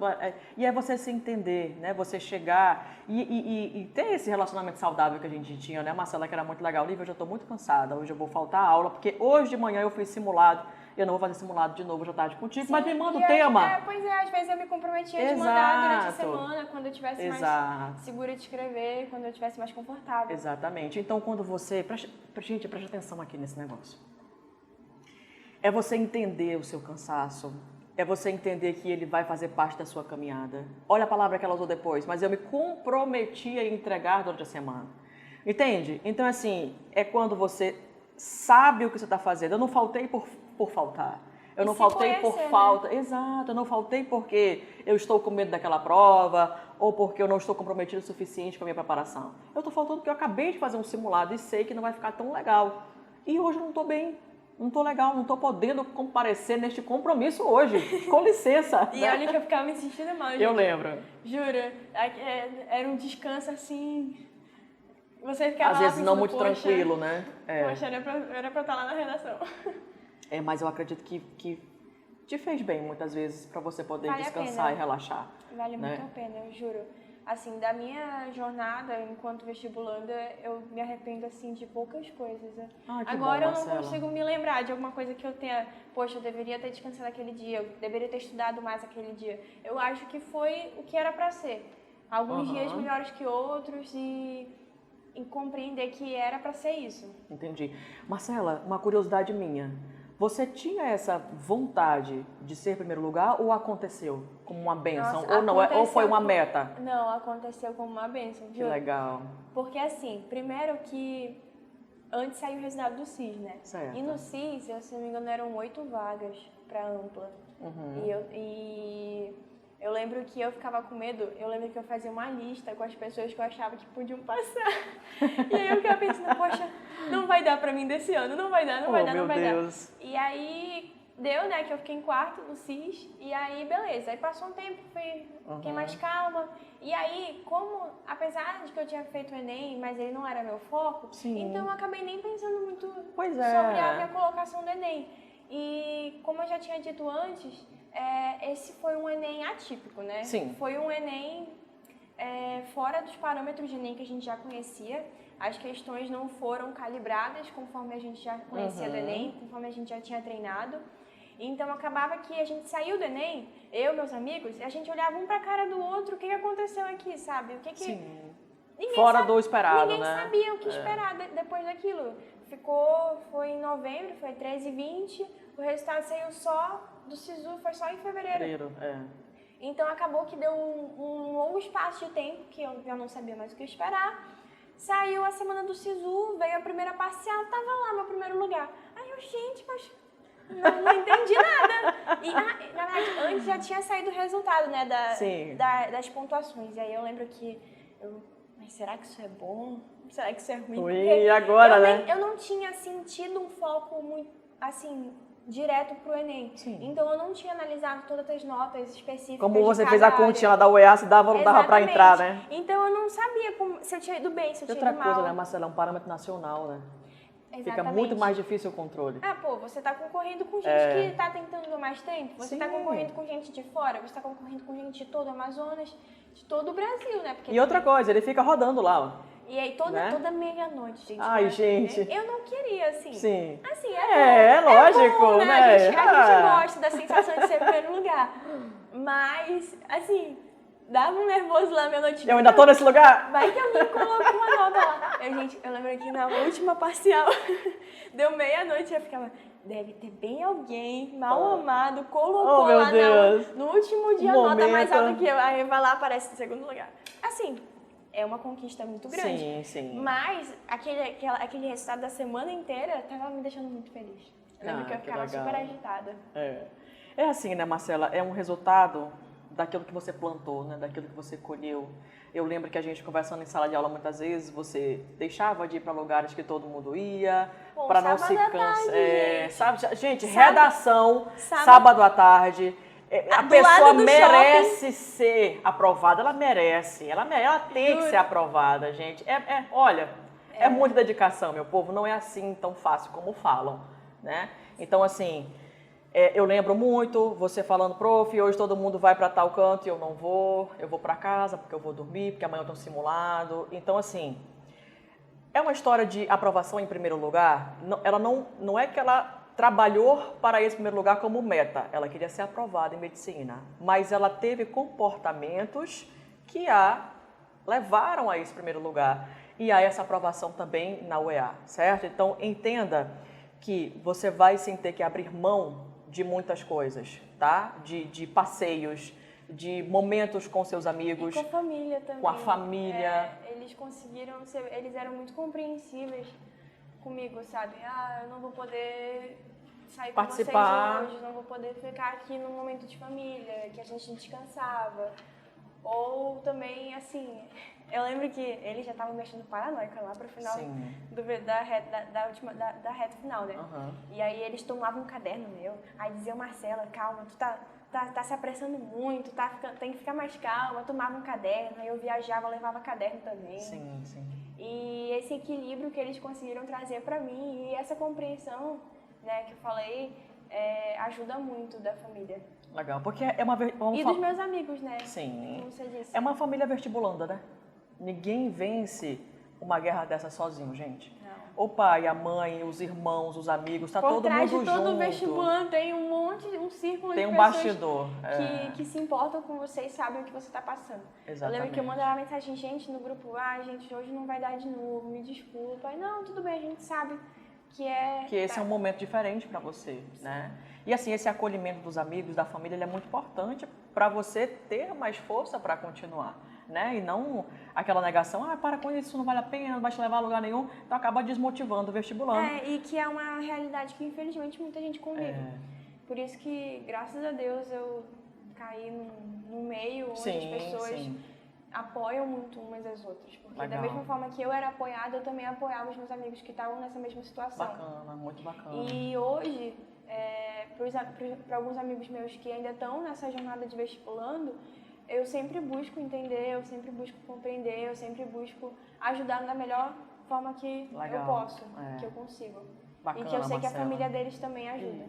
E é você se entender, né? Você chegar e ter esse relacionamento saudável que a gente tinha, né, Marcela, que era muito legal. Lívia, hoje eu tô muito cansada, hoje eu vou faltar a aula, porque hoje de manhã eu fiz simulado, eu não vou fazer simulado de novo hoje à tarde contigo, mas me manda o tema. Pois é, às vezes eu me comprometia de mandar durante a semana, quando eu estivesse mais segura de escrever, quando eu estivesse mais confortável. Exatamente. Então, quando você... Gente, preste atenção aqui nesse negócio. É você entender o seu cansaço, é você entender que ele vai fazer parte da sua caminhada. Olha a palavra que ela usou depois, mas eu me comprometi a entregar durante a semana. Entende? Então, assim, é quando você sabe o que você está fazendo. Eu não faltei por faltar. Eu não faltei por falta. Né? Exato, eu não faltei porque eu estou com medo daquela prova ou porque eu não estou comprometido o suficiente com a minha preparação. Eu estou faltando porque eu acabei de fazer um simulado e sei que não vai ficar tão legal. E hoje eu não estou bem. não tô legal, não tô podendo comparecer neste compromisso hoje. Com licença. E olha que eu ficava me sentindo mal, gente. Eu lembro. Juro, era um descanso assim. Você ficava Às lá vezes não pensando, muito poxa, tranquilo, né? Poxa, era pra estar lá na redação. Mas eu acredito que te fez bem muitas vezes para você poder Vale a descansar pena. e relaxar. Vale né? muito a pena, eu juro. Assim, da minha jornada enquanto vestibulanda, eu me arrependo, assim, de poucas coisas. Que Agora bom, eu não Marcela. consigo me lembrar de alguma coisa que eu tenha... Poxa, eu deveria ter descansado aquele dia, eu deveria ter estudado mais aquele dia. Eu acho que foi o que era pra ser. Alguns dias melhores que outros e compreender que era pra ser isso. Entendi. Marcela, uma curiosidade minha. Você tinha essa vontade de ser primeiro lugar ou aconteceu como uma bênção? Nossa, ou foi uma meta? Não, aconteceu como uma bênção, viu? Que legal. Porque assim, primeiro que antes saiu o resultado do CIS, né? Certo. E no CIS, se não me engano, eram 8 vagas para ampla. E eu lembro que eu ficava com medo, eu lembro que eu fazia uma lista com as pessoas que eu achava que podiam passar. E aí eu ficava pensando, poxa, não vai dar pra mim desse ano, não vai dar. Meu Deus. E aí deu, né, que eu fiquei em quarto no CIS, e aí beleza. Aí passou um tempo, fiquei mais calma. E aí, como, apesar de que eu tinha feito o Enem, mas ele não era meu foco, então eu acabei nem pensando muito sobre a minha colocação do Enem. E como eu já tinha dito antes, esse foi um Enem atípico, né? Sim. Foi um Enem fora dos parâmetros de Enem que a gente já conhecia. As questões não foram calibradas conforme a gente já conhecia do Enem, conforme a gente já tinha treinado. Então acabava que a gente saiu do Enem, eu e meus amigos, a gente olhava um pra cara do outro, o que aconteceu aqui, sabe? Sim. Ninguém Fora do esperado, ninguém né? sabia o que esperar depois daquilo. Foi em novembro, foi 13h20, o resultado saiu só do SISU, foi só em fevereiro. Então acabou que deu um longo espaço de tempo, que eu já não sabia mais o que esperar. Saiu a semana do SISU, veio a primeira parcial, tava lá meu primeiro lugar. Aí eu, gente, mas não entendi nada. E na verdade, antes já tinha saído o resultado, né, das pontuações. E aí eu lembro que mas será que isso é bom? Será que isso é ruim? E agora, eu não tinha sentido um foco muito, assim, direto pro Enem. Então eu não tinha analisado todas as notas específicas. Como você fez a continha lá da UEA, se dava ou não dava pra entrar, né? Então eu não sabia se eu tinha ido bem, se eu tinha ido mal. Outra coisa, né, Marcela, é um parâmetro nacional, né? Exatamente. Fica muito mais difícil o controle. Você tá concorrendo com gente que tá tentando há mais tempo, você tá concorrendo com gente de fora, você tá concorrendo com gente de todo o Amazonas, de todo o Brasil, né? Porque outra coisa, ele fica rodando lá, ó. E aí toda meia-noite, gente. Ai, gente. Eu não queria, assim. Sim. Assim, lógico, bom, né? né? A gente gosta da sensação de ser em primeiro lugar. Mas, assim, dava um nervoso lá meia-noite. Eu ainda tô nesse lugar? Vai que alguém colocou uma nota lá. Eu lembro que na última parcial, deu meia-noite e eu ficava... Deve ter bem alguém mal amado, colocou lá no último dia a nota mais alta que eu. Aí vai lá, aparece em segundo lugar. Assim, é uma conquista muito grande. Sim. Mas aquele resultado da semana inteira tava me deixando muito feliz. Eu lembro que eu ficava super agitada. É assim, né, Marcela? É um resultado daquilo que você plantou, né? Daquilo que você colheu. Eu lembro que a gente conversando em sala de aula muitas vezes, você deixava de ir para lugares que todo mundo ia, para não se cansar. Sabe, gente, redação, sábado à tarde. A pessoa merece ser aprovada, ela merece. Ela tem que ser aprovada, gente. Olha, é muita dedicação, meu povo. Não é assim tão fácil como falam, né? Então, assim, eu lembro muito você falando, prof, hoje todo mundo vai para tal canto e eu não vou. Eu vou para casa porque eu vou dormir, porque amanhã eu tenho um simulado. Então, assim, é uma história de aprovação em primeiro lugar. Ela não é que ela trabalhou para esse primeiro lugar como meta. Ela queria ser aprovada em medicina, mas ela teve comportamentos que a levaram a esse primeiro lugar e a essa aprovação também na UEA, certo? Então, entenda que você vai sim ter que abrir mão de muitas coisas, tá? De passeios, de momentos com seus amigos. E com a família também. Com a família. Eles conseguiram eles eram muito compreensíveis comigo, sabe? Eu não vou poder sair com vocês hoje, não vou poder ficar aqui no momento de família, que a gente descansava. Ou também, assim, eu lembro que ele já tava mexendo paranoica lá pro final da reta final, né? Uhum. E aí eles tomavam um caderno meu, aí diziam, Marcela, calma, tu tá se apressando muito, tem que ficar mais calma, tomava um caderno, aí eu viajava, levava caderno também. Sim, sim. E esse equilíbrio que eles conseguiram trazer pra mim e essa compreensão, né, que eu falei, ajuda muito da família. Legal, porque é uma... E dos meus amigos, né? Sim. Como você disse. É uma família vestibulanda, né? Ninguém vence uma guerra dessa sozinho, gente. Não. O pai, a mãe, os irmãos, os amigos, tá Por todo trás mundo de todo junto. vestibulando tem um círculo Tem de um pessoas bastidor. que se importam com você e sabem o que você está passando. Exatamente. Eu lembro que eu mandava mensagem, gente, no grupo, gente, hoje não vai dar de novo, me desculpa. Aí, não, tudo bem, a gente sabe que esse é um momento diferente para você, né? E assim, esse acolhimento dos amigos, da família, ele é muito importante para você ter mais força para continuar, né? E não aquela negação, para com isso, não vale a pena, não vai te levar a lugar nenhum, então acaba desmotivando o vestibulando. E que é uma realidade que infelizmente muita gente convive. Por isso que, graças a Deus, eu caí no meio onde as pessoas apoiam muito umas às outras. Porque da mesma forma que eu era apoiada, eu também apoiava os meus amigos que estavam nessa mesma situação. Bacana, muito bacana. E hoje, para alguns amigos meus que ainda estão nessa jornada de vestibulando, eu sempre busco entender, eu sempre busco compreender, eu sempre busco ajudar da melhor forma que eu posso, que eu consigo. Bacana, e que eu sei Marcela. que a família deles também ajuda.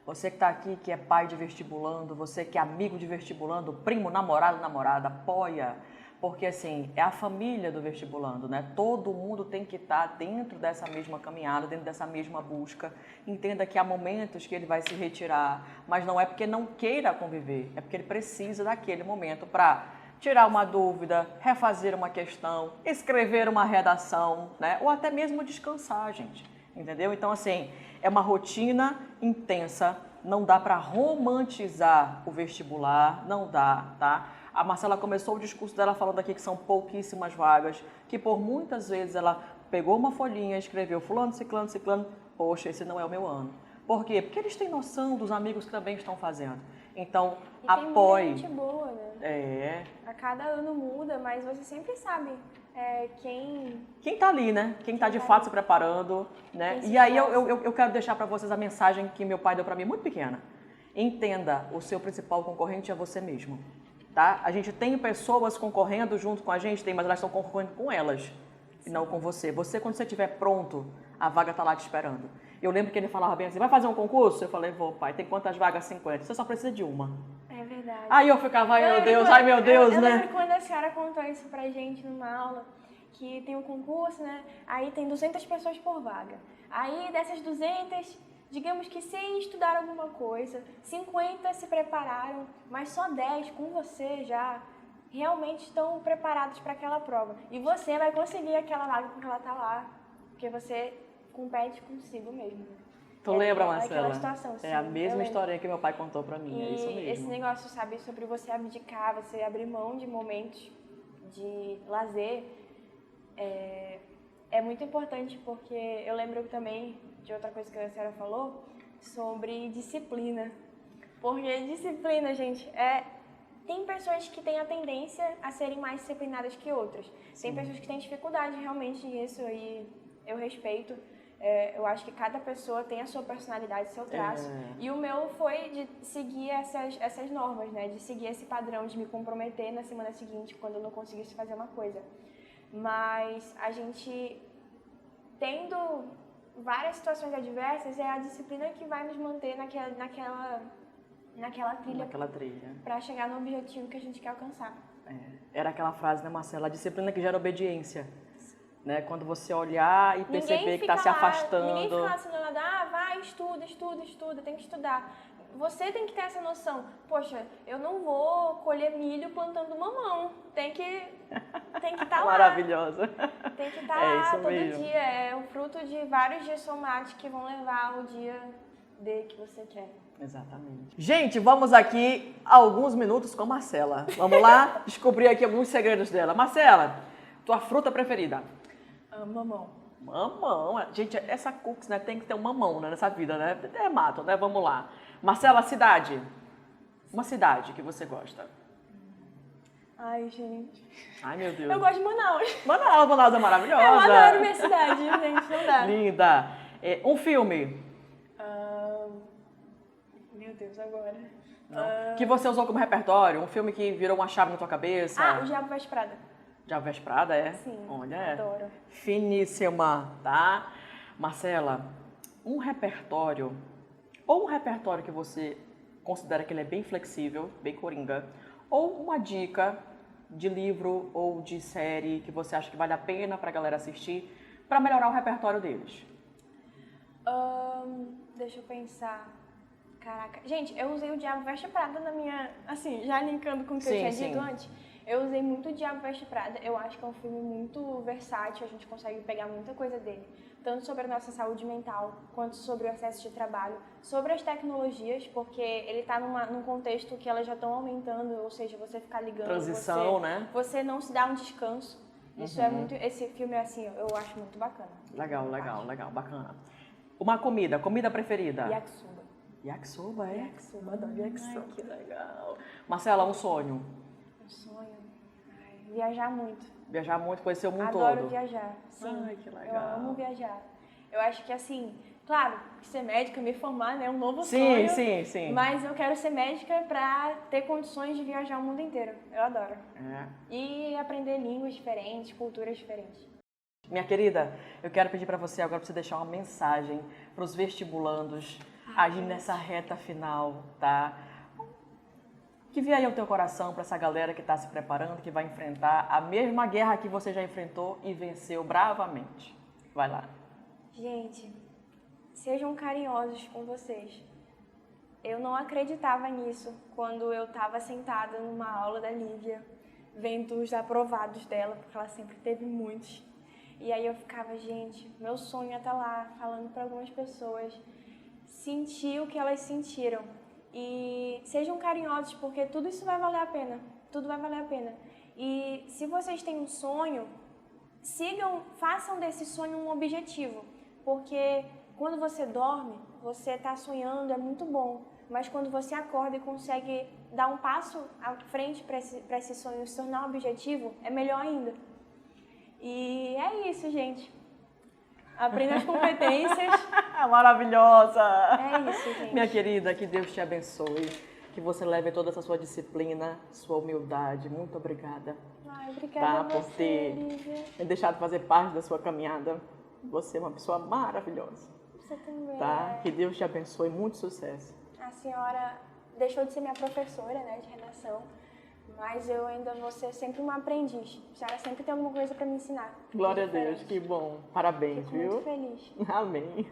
Você que está aqui, que é pai de vestibulando, você que é amigo de vestibulando, primo, namorado, namorada, apoia. Porque, assim, é a família do vestibulando, né? Todo mundo tem que estar dentro dessa mesma caminhada, dentro dessa mesma busca. Entenda que há momentos que ele vai se retirar, mas não é porque não queira conviver, é porque ele precisa daquele momento para tirar uma dúvida, refazer uma questão, escrever uma redação, né? Ou até mesmo descansar, gente. Entendeu? Então, assim, é uma rotina intensa, não dá para romantizar o vestibular, não dá, tá? A Marcela começou o discurso dela falando aqui que são pouquíssimas vagas, que por muitas vezes ela pegou uma folhinha, escreveu fulano, ciclano, ciclano, poxa, esse não é o meu ano. Por quê? Porque eles têm noção dos amigos que também estão fazendo. Então, apoie. Tem muita gente boa, né? A cada ano muda, mas você sempre sabe quem tá ali, né? Quem tá de fato se preparando, né? E aí eu quero deixar para vocês a mensagem que meu pai deu para mim, muito pequena. Entenda, o seu principal concorrente é você mesmo, tá? A gente tem pessoas concorrendo junto com a gente, mas elas estão concorrendo com elas e não com você. Você, quando você estiver pronto, a vaga tá lá te esperando. Eu lembro que ele falava bem assim, vai fazer um concurso? Eu falei, vou, pai, tem quantas vagas? 50. Você só precisa de uma. É verdade. Aí eu ficava, ai meu Deus, né? Eu lembro quando a senhora contou isso pra gente numa aula, que tem um concurso, né? Aí tem 200 pessoas por vaga. Aí dessas 200, digamos que 100 estudaram alguma coisa, 50 se prepararam, mas só 10 com você já realmente estão preparados para aquela prova. E você vai conseguir aquela vaga porque ela tá lá, porque você compete consigo mesmo. Tu lembra, Marcela? Aquela situação, sim, é a mesma historinha que meu pai contou pra mim, é isso mesmo. E esse negócio, sabe, sobre você abdicar, você abrir mão de momentos de lazer, é muito importante, porque eu lembro também de outra coisa que a senhora falou, sobre disciplina. Porque disciplina, gente, tem pessoas que têm a tendência a serem mais disciplinadas que outras. Sim. Tem pessoas que têm dificuldade realmente nisso e eu respeito. Eu acho que cada pessoa tem a sua personalidade, seu traço. E o meu foi de seguir essas normas, né? De seguir esse padrão, de me comprometer na semana seguinte, quando eu não conseguisse fazer uma coisa. Mas a gente, tendo várias situações adversas, é a disciplina que vai nos manter naquela trilha. Para chegar no objetivo que a gente quer alcançar. Era aquela frase, né, Marcela? A disciplina que gera obediência. Né? Quando você olhar e perceber que está se afastando. Ninguém fica assim, vai, estuda, tem que estudar. Você tem que ter essa noção. Poxa, eu não vou colher milho plantando mamão. Tem que estar lá. Maravilhosa. Tem que estar lá todo dia. É o fruto de vários dias somados que vão levar ao dia que você quer. Exatamente. Gente, vamos aqui alguns minutos com a Marcela. Vamos lá descobrir aqui alguns segredos dela. Marcela, tua fruta preferida? Mamão. Mamão. Gente, essa cookies, né, tem que ter um mamão, né, nessa vida, né? É mato, né? Vamos lá. Marcela, cidade. Uma cidade que você gosta. Ai, gente. Ai, meu Deus. Eu gosto de Manaus. Manaus é maravilhosa. Eu adoro minha cidade, gente, não dá. Linda. Um filme. Meu Deus, agora. Que você usou como repertório, um filme que virou uma chave na tua cabeça. O Diabo Veste Prada. Diabo Veste Prada, é? Sim, Olha, adoro. Finíssima, tá? Marcela, um repertório, ou um repertório que você considera que ele é bem flexível, bem coringa, ou uma dica de livro ou de série que você acha que vale a pena pra galera assistir, pra melhorar o repertório deles. Deixa eu pensar. Caraca. Gente, eu usei o Diabo Veste Prada na minha... Assim, já linkando com o que eu tinha dito antes. Eu usei muito o Diabo Veste Prada. Eu acho que é um filme muito versátil. A gente consegue pegar muita coisa dele. Tanto sobre a nossa saúde mental, quanto sobre o excesso de trabalho. Sobre as tecnologias, porque ele tá num contexto que elas já estão aumentando. Ou seja, você ficar ligando... Transição, né? Você não se dá um descanso. Isso é muito... Esse filme, assim, eu acho muito bacana. Legal, bacana. Uma comida preferida? Yakisoba. Yakisoba, é? Yakisoba, adoro yakisoba. Que legal. Marcela, um sonho? Um sonho? Viajar muito. Viajar muito, conhecer o mundo todo? Adoro viajar, sim. Ai, que legal. Eu amo viajar. Eu acho que assim, claro, ser médica, me formar, né, é um novo sonho. Sim. Mas eu quero ser médica pra ter condições de viajar o mundo inteiro. Eu adoro. E aprender línguas diferentes, culturas diferentes. Minha querida, eu quero pedir pra você agora pra você deixar uma mensagem pros vestibulandos aí nessa reta final, tá? Que vier aí o teu coração para essa galera que está se preparando, que vai enfrentar a mesma guerra que você já enfrentou e venceu bravamente. Vai lá. Gente, sejam carinhosos com vocês. Eu não acreditava nisso quando eu estava sentada numa aula da Lívia, vendo os aprovados dela, porque ela sempre teve muitos. E aí eu ficava, gente, meu sonho é estar lá, falando para algumas pessoas, sentir o que elas sentiram. E sejam carinhosos, porque tudo isso vai valer a pena. Tudo vai valer a pena. E se vocês têm um sonho, façam desse sonho um objetivo. Porque quando você dorme, você está sonhando, é muito bom. Mas quando você acorda e consegue dar um passo à frente para esse sonho se tornar um objetivo, é melhor ainda. E é isso, gente. Aprenda as competências. Maravilhosa! É isso, gente. Minha querida, que Deus te abençoe. Que você leve toda essa sua disciplina, sua humildade. Muito obrigada. Obrigada por ter me deixado fazer parte da sua caminhada. Você é uma pessoa maravilhosa. Você também. Tá? Que Deus te abençoe. Muito sucesso. A senhora deixou de ser minha professora, né, de redação. Mas eu ainda vou ser sempre uma aprendiz. A senhora sempre tem alguma coisa para me ensinar. Glória a Deus, que bom. Parabéns, Fico viu? muito feliz. Amém.